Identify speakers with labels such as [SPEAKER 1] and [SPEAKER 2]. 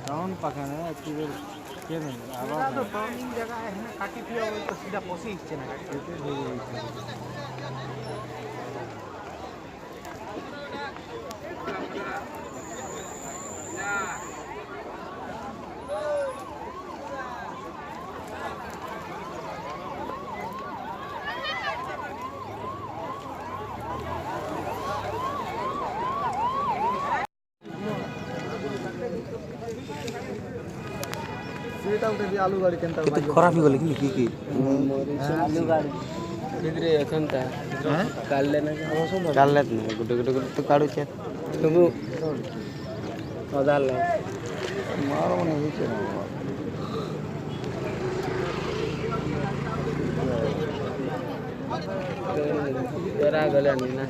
[SPEAKER 1] town पाखे ना actually क्या नहीं आवाज़ तो टर्निंग जगह है ना काटी पिया वो तो सीधा पोसी इच्छे ना ସେଇଟା ଗୋଟେ ବି ଆଲୁ ଗାଡ଼ି କେନ୍ତା
[SPEAKER 2] ଖରାପ ହେଇଗଲେ କି
[SPEAKER 1] ଆଲୁ ଗାଡ଼ି
[SPEAKER 3] ଭିତରେ ଅଛନ୍ତା କାଢିଲେ ନା
[SPEAKER 2] କାଢିଲେ ଗୋଟେ ଗୋଟେ ଗୋଟେ ତ କାଢୁଛେ
[SPEAKER 3] ସବୁ ଅଦାଲେ
[SPEAKER 2] ମାର ମାନେ ହେଇছে
[SPEAKER 3] ଜରା ଗଲାନି ନା